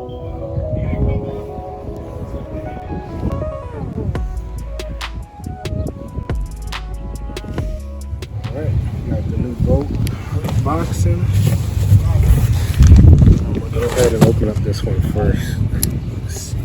Alright, got the new boat boxing. I'm gonna go ahead and open up this one first. Let's see.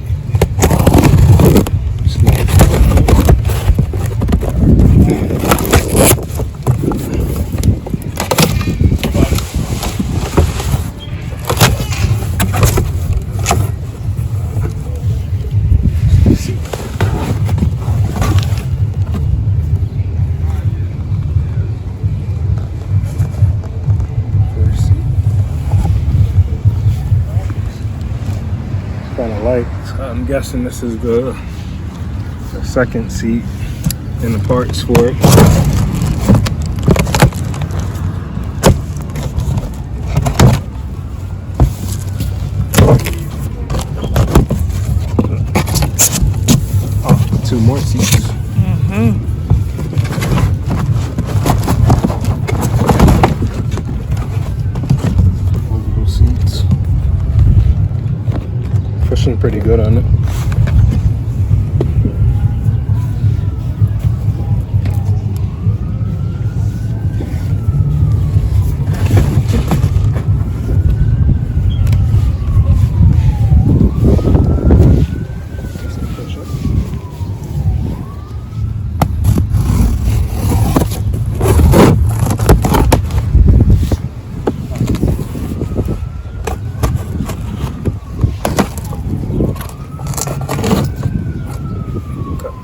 Kind of light, so I'm guessing this is the second seat in the parts for it. Oh, 2 more seats. Movable seats. Pushing pretty good on it.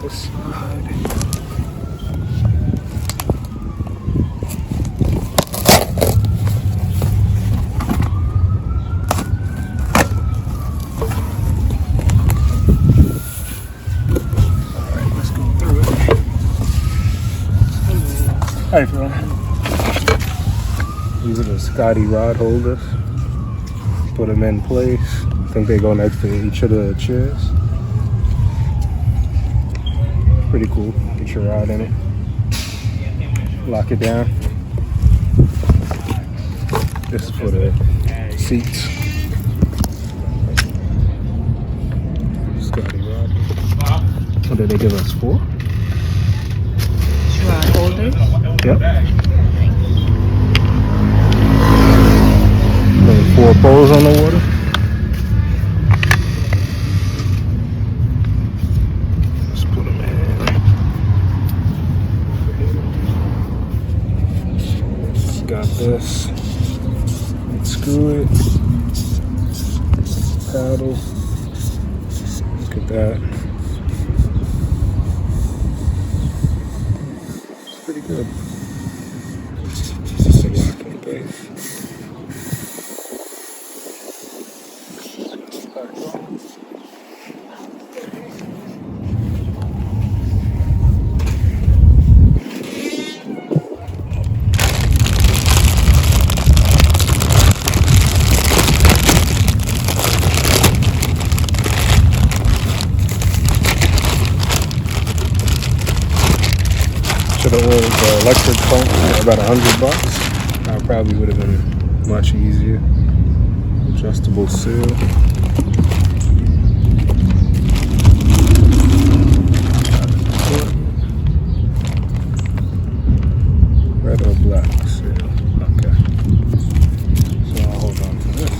This side. Alright, let's go through it. Hi everyone. These are the Scotty rod holders. Put them in place. I think they go next to each of the chairs. Pretty cool. Get your rod in it. Lock it down. This is for the seats. Scotty rod. What did they give us? 4? Rod holders? Yep. 4 poles on the water. Got this. Screw it. Paddle. Look at that. It's pretty good. Just a lock in place. Should have ordered the electric pump for about $100. That probably would have been much easier. Adjustable seal. Red or black seal. Okay. So I'll hold on to this.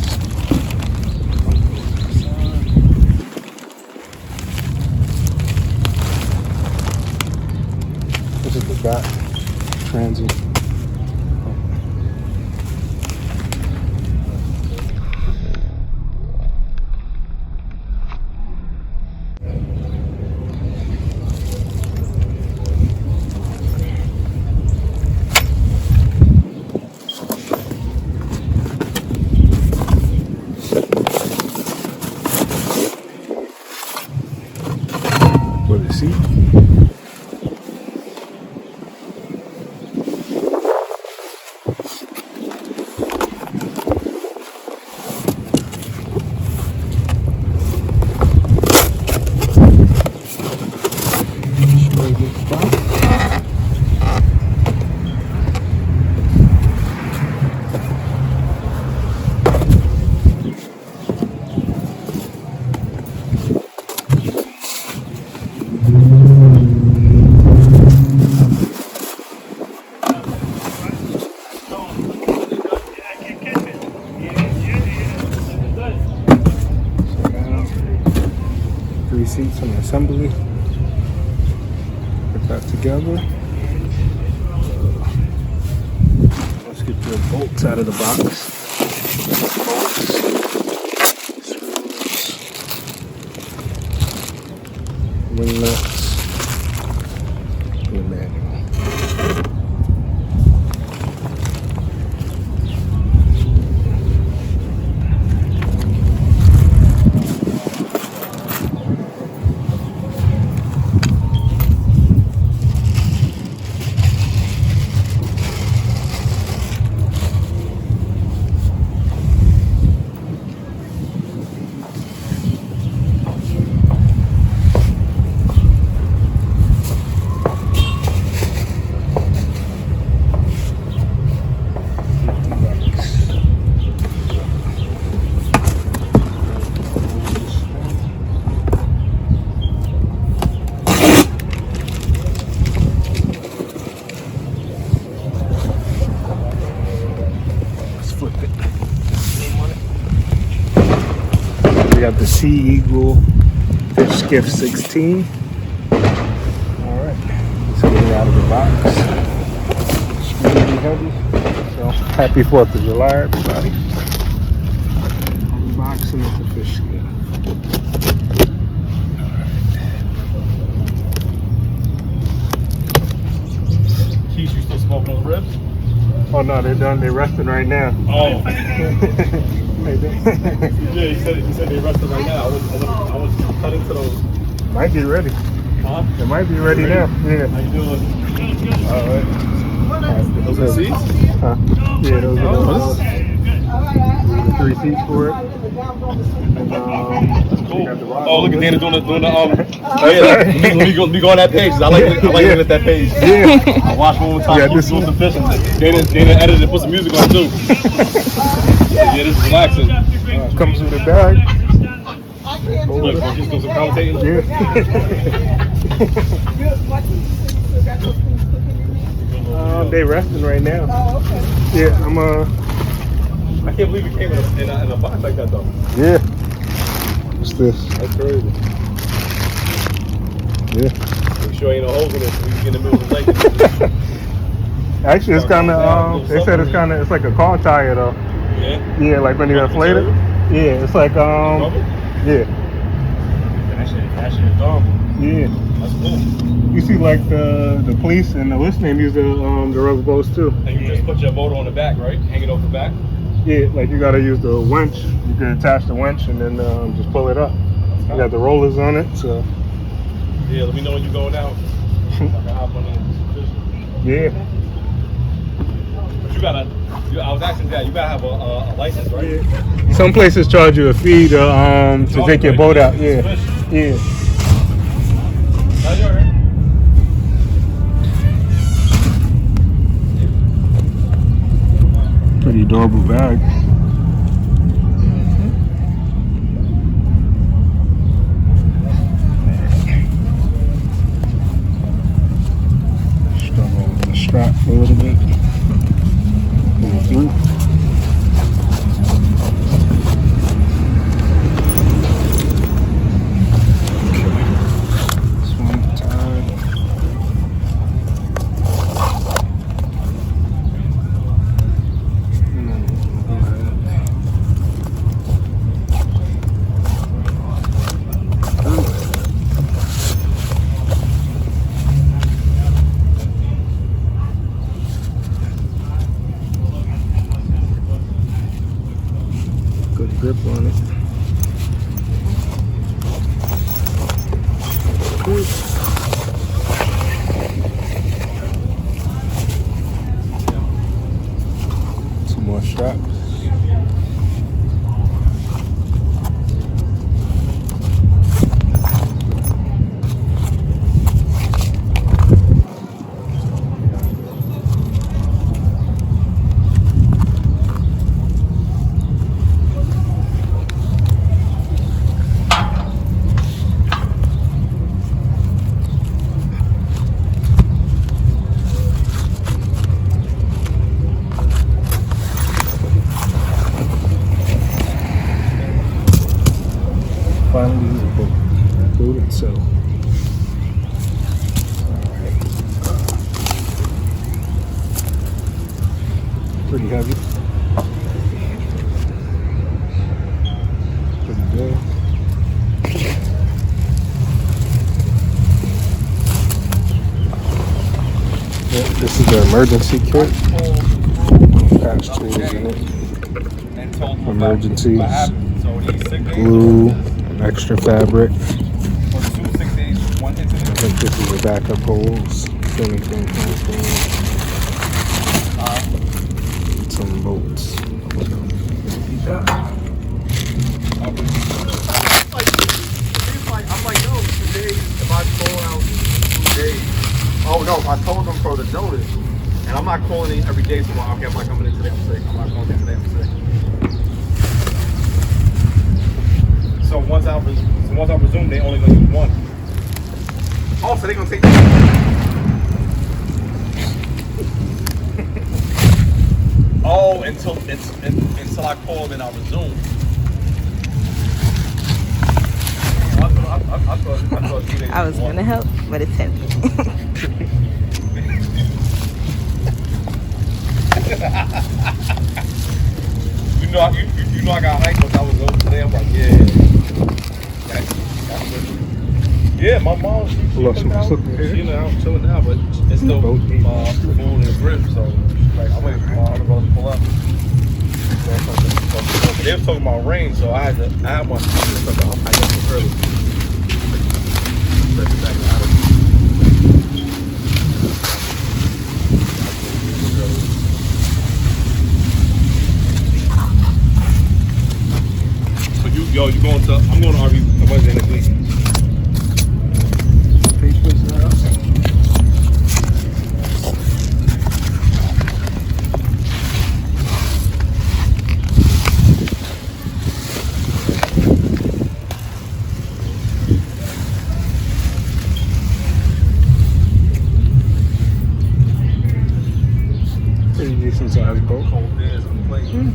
This is the back transit. For the seat. 3 seats on the assembly. Put that together. Let's get your bolts out of the box. Wing nuts. And the manual. We got the Sea Eagle FishSkiff 16. Alright, let's get it out of the box. It's really heavy. So, happy 4th of July, everybody. Unboxing of the FishSkiff. Keith, you still smoking those ribs? Oh no, they're done. They're resting right now. Oh. Yeah, he said they rested right now. I was cutting to those. Might be ready. Huh? It might be ready now. Yeah. How you doing? Alright. Those are seats? Huh? Yeah, those are Oh, the 3 seats for it. And, cool. got the rod Oh, look at holders. Dana doing the oh yeah, let me go on that page. I like looking at that page. Yeah. I watched one more time. Yeah, Yeah, this doing some fishing. Dana edited and put some music on too. Yeah, this is relaxing. Comes with a bag. Look, just doing some commentating. Yeah. They resting right now. Oh, okay. Yeah, I can't believe it came in a box like that though. yeah. What's this? That's crazy. Yeah. Make sure ain't no holes in it so we can get in the middle of the lake. Actually, it's kind of, they said it's kind of, it's like a car tire though. Yeah? Yeah, like when you inflate it. Yeah, it's like, yeah. That shit is dumb. Yeah. That's cool. You see like the police and the listening use the rubber boats too. And you just put your motor on the back, right? Hang it off the back. Yeah, like you gotta use the winch. You can attach the winch and then just pull it up. You got the rollers on it, so. Yeah, let me know when you're going out. I can hop on in. Yeah. But I was asking that, you gotta have a license, right? Yeah. Some places charge you a fee to take your boat out. Yeah. Yeah. Now you're here. Pretty adorable bag. Struggle with the strap a little bit. Pull it through. This one tied. Good grip on it. Cool. Some more straps. Finally usable. boat itself. Pretty heavy. Pretty good. Yeah, this is the emergency kit. Patch tools in it. Emergencies. Glue, extra fabric. I think this is the backup holes. Some bolts. I'm like, no, 2 days. If I pull out 2 days. Oh no, I told them for the notice. And I'm not calling in every day tomorrow. Okay, I'm not coming in today, I'm sick. I'm not calling in today, I'm sick. So once I resume, they only gonna use one. Oh, so they gonna take Oh, until I call and I'll resume. I was gonna help, but it's heavy. you know I got hyped when I was over today. I'm like, yeah. Yeah, my mom, she out chilling now, but it's still food in the fridge, so like I'm waiting for my other brother to pull up. They was talking about rain, so I had one. I guess early. So you going to? I'm going to RV Wednesday next week. Pretty decent sized boat. Cold beers on the plate.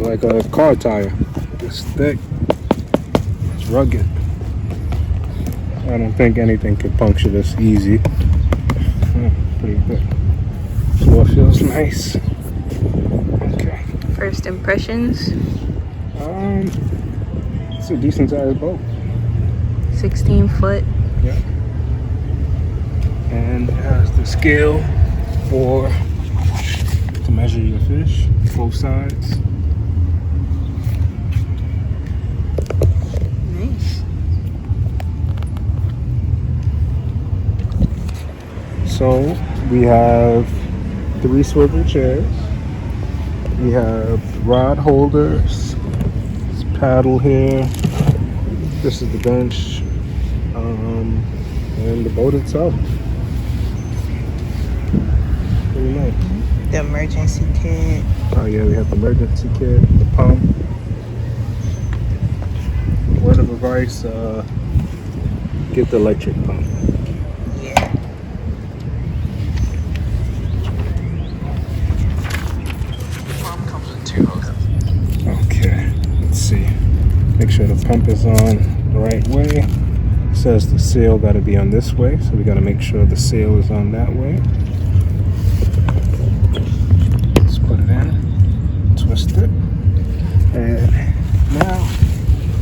Like a car tire. It's thick. It's rugged. I don't think anything could puncture this easy. Pretty good. Floor feels nice. Okay. First impressions. It's a decent sized boat. 16 foot. Yeah. And it has the scale to measure your fish, both sides. Nice. So we have 3 swivel chairs. We have rod holders. This paddle here. This is the bench. And the boat itself. Pretty nice. The emergency kit. Oh yeah, we have the emergency kit, the pump. Word of advice, get the electric pump. Yeah. The pump comes with 2 hooks. Okay, let's see. Make sure the pump is on the right way. It says the sail got to be on this way, so we got to make sure the sail is on that way. Let's put it in, twist it, and now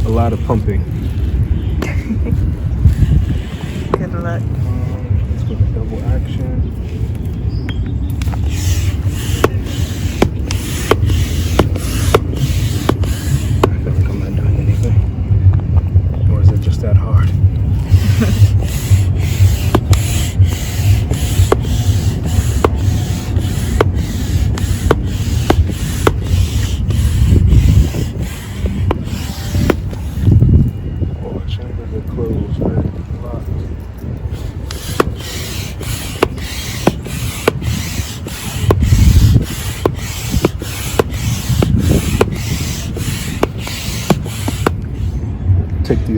a lot of pumping. Good luck. Let's go to double action.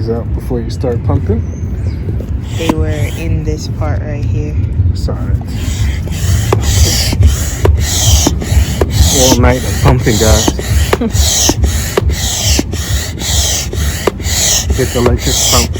these out before you start pumping. They were in this part right here. Sorry. All night of pumping, guys. Get the electric pump.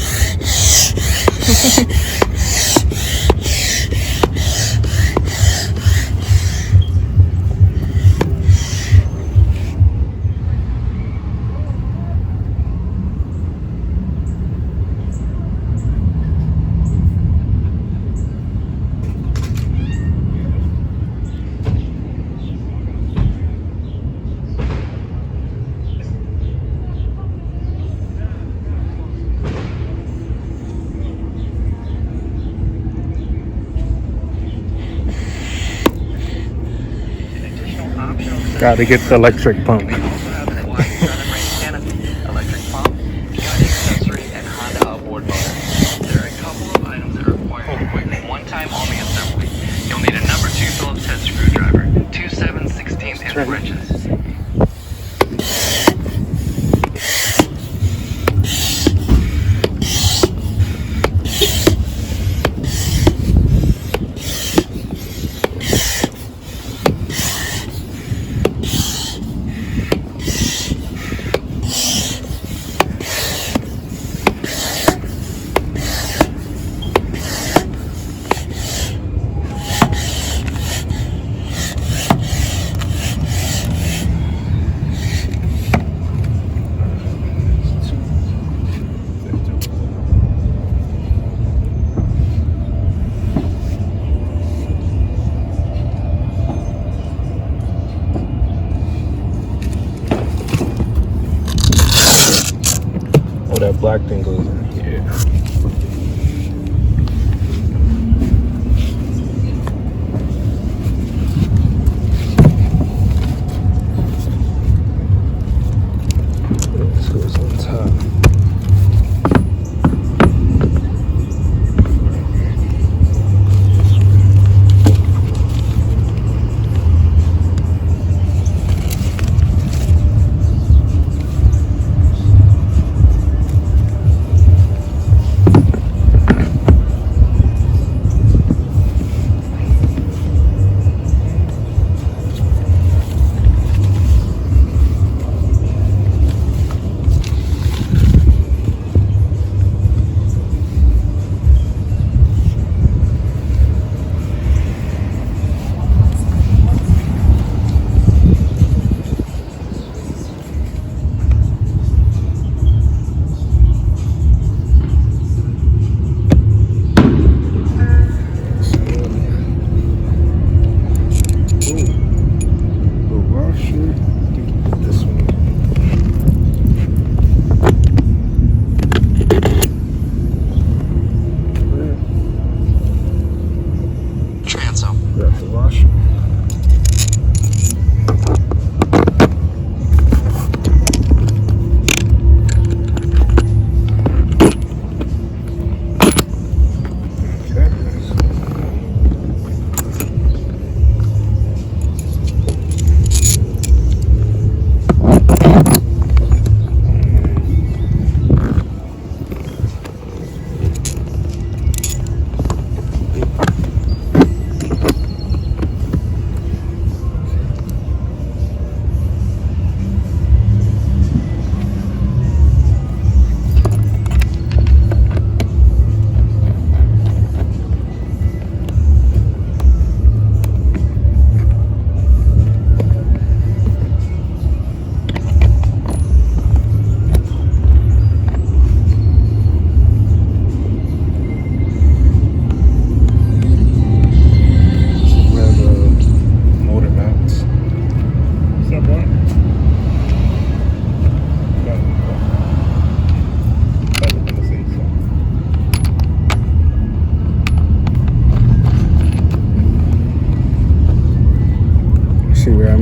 Gotta get the electric pump. Electric pump, gun accessory, and Honda outboard motor. There are a couple of items that require quick one-time only assembly. You'll need a number 2 Phillips head screwdriver, 2 7/16" wrenches. Oh, that black thing goes in here. This goes on top.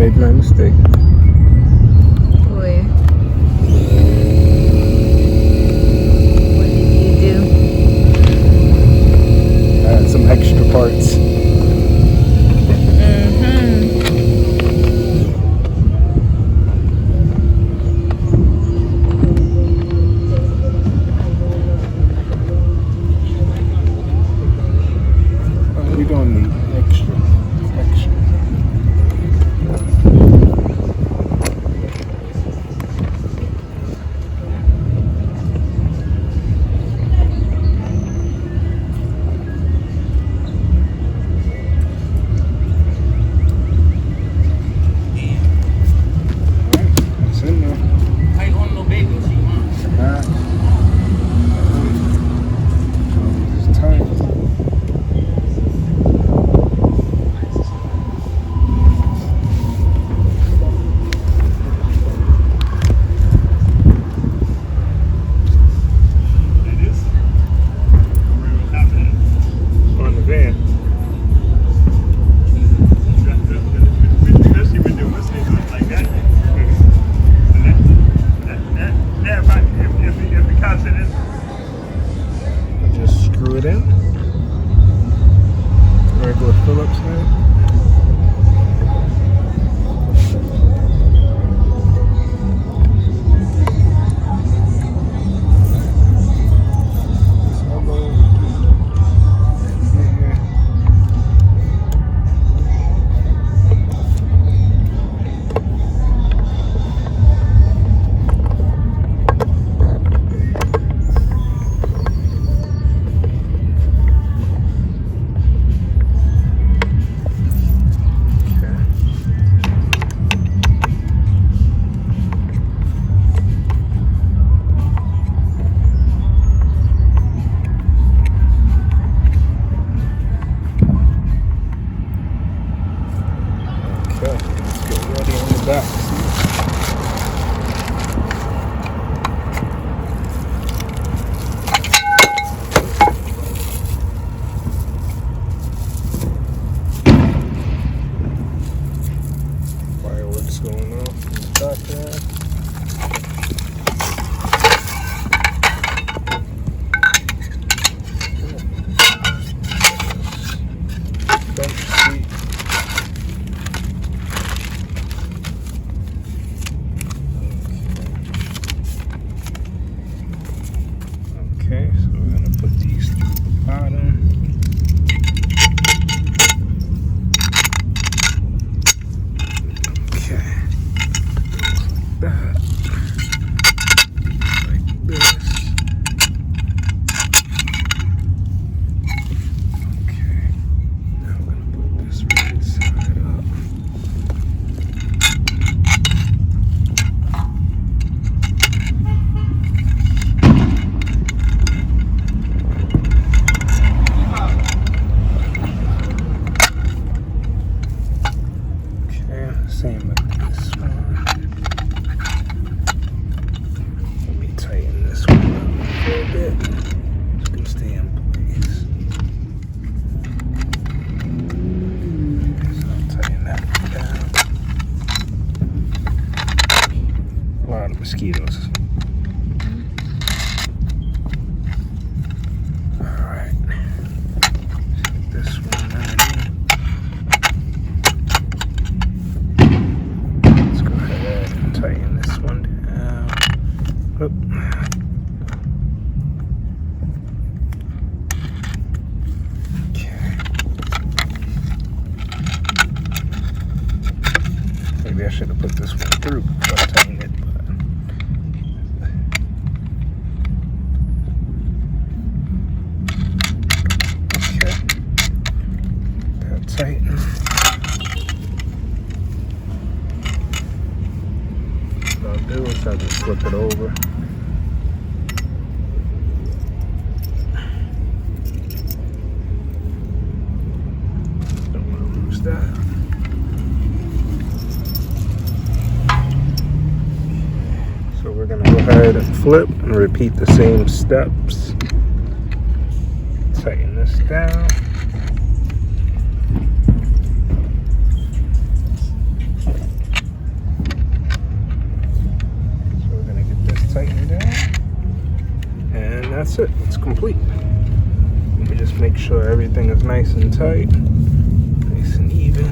made my mistake. Where? What did you do? I had some extra parts. extra. It's in there. It's tight. On the van. Especially when they're listening to it like that. If the content is I'll just screw it in. Regular Phillips head. Okay, let's get ready on the back seat. Fireworks going off in the background. Bench seat. Okay, so we're gonna put these through the bottom. Okay. That. Like this. Okay. Now I'm gonna put this right side up. Okay, same with this one. Let me tighten this one up a little bit. It's gonna stay in place. So I'll tighten that down. A lot of mosquitoes. Alright. This one underneath. Let's go ahead and tighten this one down. Oop. Okay. Maybe I should have put this one through before I tightened it, but okay. That tighten. What I'll do is I'll just flip it over. Don't want to lose that. So we're going to go ahead and flip and repeat the same steps. Tighten this down. So we're going to get this tightened down. And that's it. It's complete. Let me just make sure everything is nice and tight. Nice and even.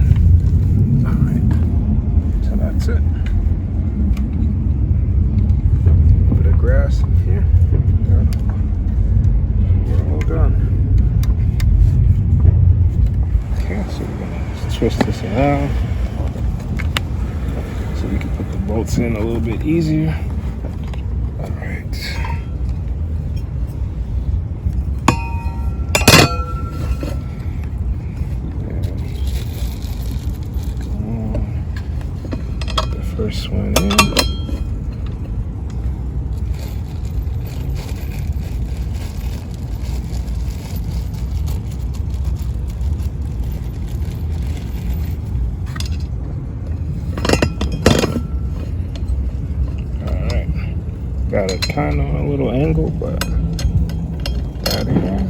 Alright. So that's it. Grass in here. We're all done. Okay, so twist this around so we can put the bolts in a little bit easier. All right. The first one in. Got it kind of on a little angle, but got it in.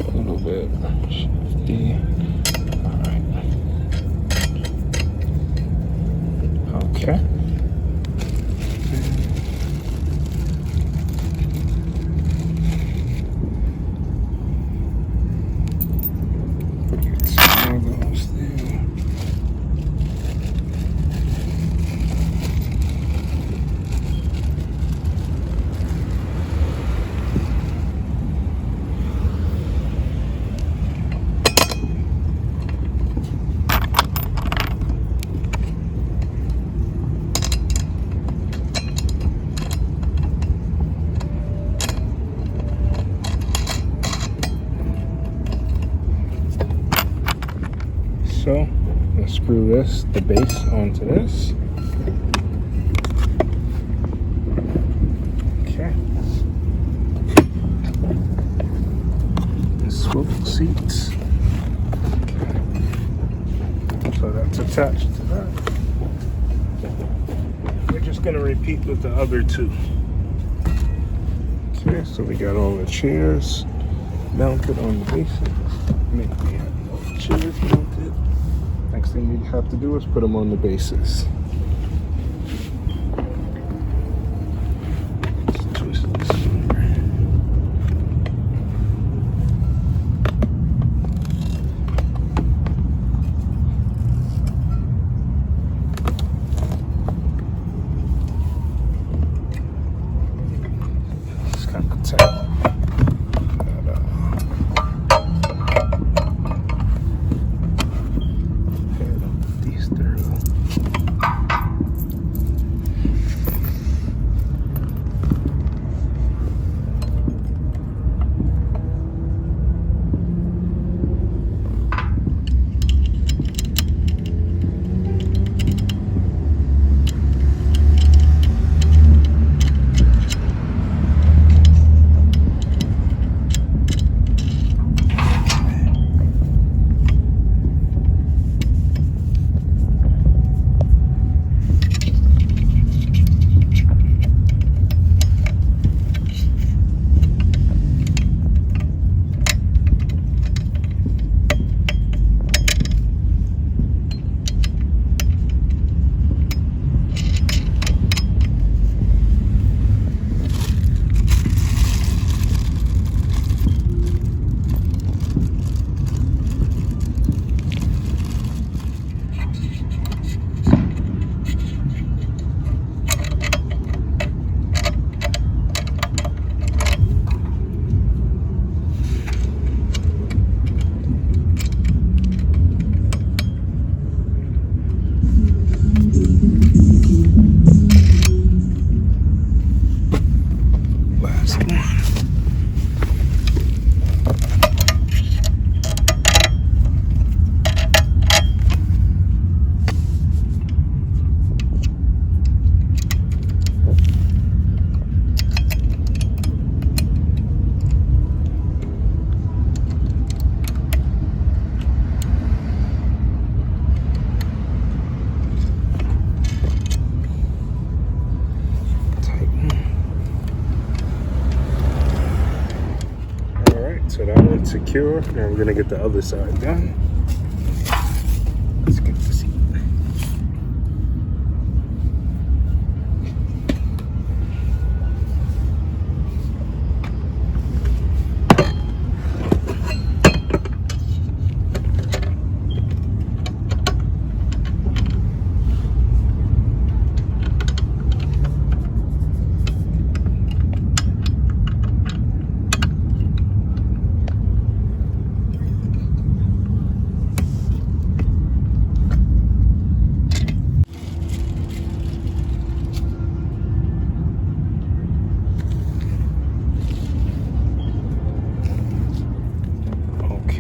A little bit shifty. Alright. Okay. Get some more of those there. So, let's screw the base onto this. Okay. The swivel seats. Okay. So that's attached to that. We're just gonna repeat with the other two. Okay, so we got all the chairs mounted on the bases. Maybe we have all the chairs mounted. Next thing we have to do is put them on the bases. Let's twist this over. It's kind of tight. So that one's secure. Now we're gonna get the other side done. Let's get the seat.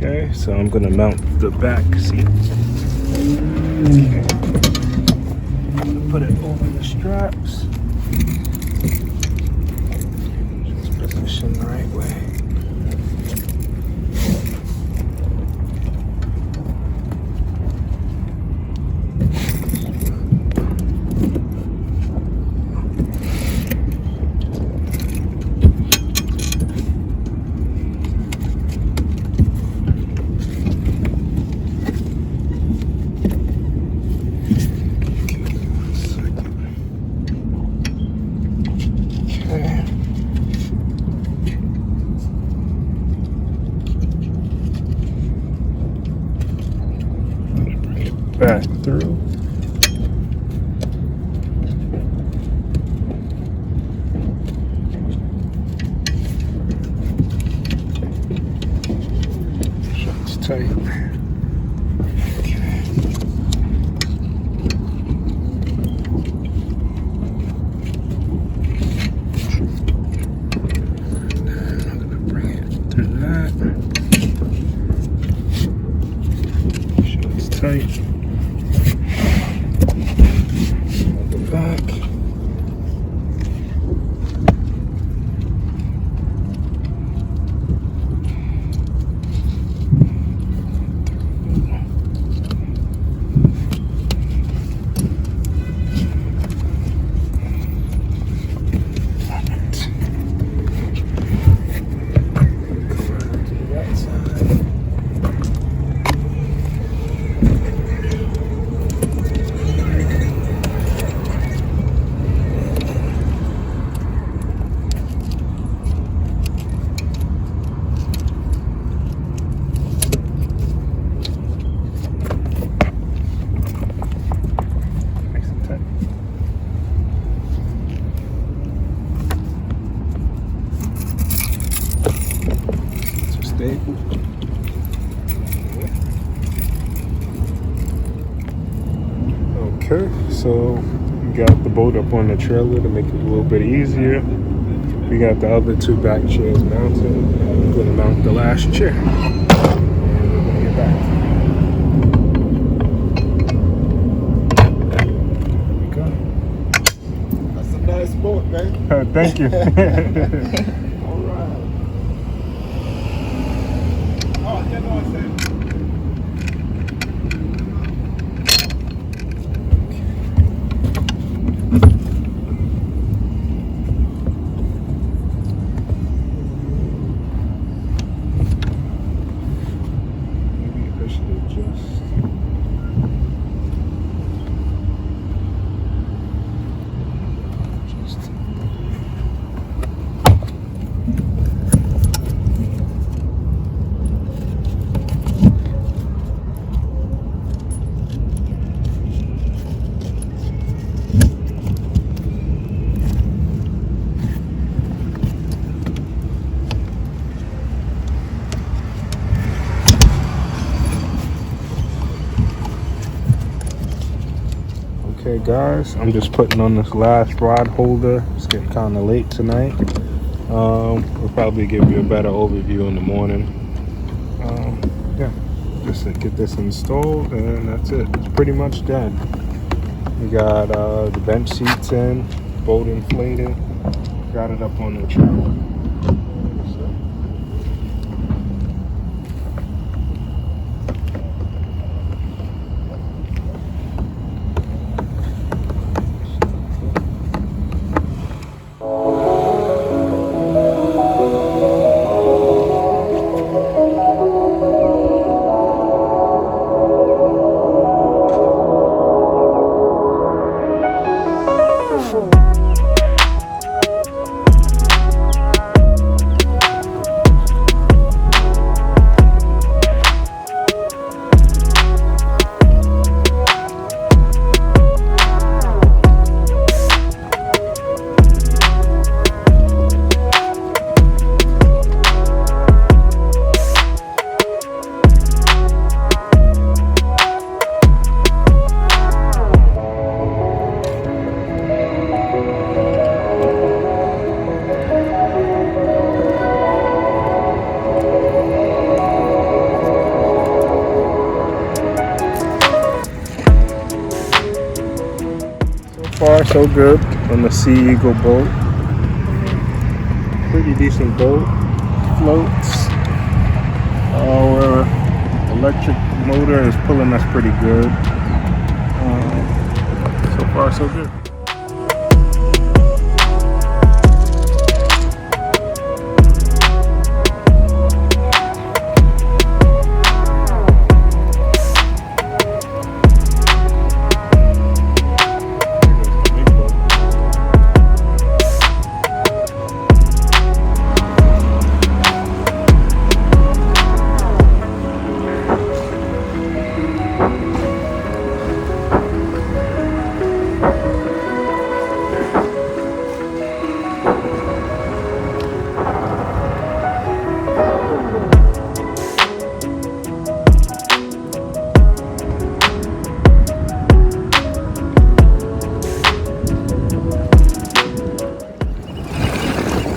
Okay, so I'm gonna mount the back seat. Okay. I'm gonna put it over the straps. Just position the right way. Back through. Shut's tight. Okay. I'm gonna bring it through that. Shut's tight. Back. Okay, so we got the boat up on the trailer to make it a little bit easier. We got the other two back chairs mounted. I'm going to mount the last chair. And we're going to get back. There we go. That's a nice boat, man. Thank you. All right. Oh, yeah, no, I said. Okay guys, I'm just putting on this last rod holder. It's getting kind of late tonight. We'll probably give you a better overview in the morning. Yeah, just to get this installed and that's it. It's pretty much done. We got the bench seats in, boat inflated, got it up on the trailer. so good on the Sea Eagle boat. Pretty decent boat. Floats. Our electric motor is pulling us pretty good. So far, so good.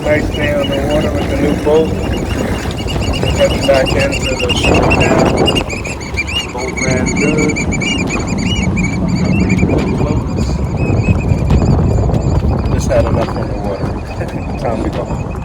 Nice day on the water with the new boat. Heading back into the shore now. Boat ran good. Pretty good floats. Just had enough on the water. Time to go home.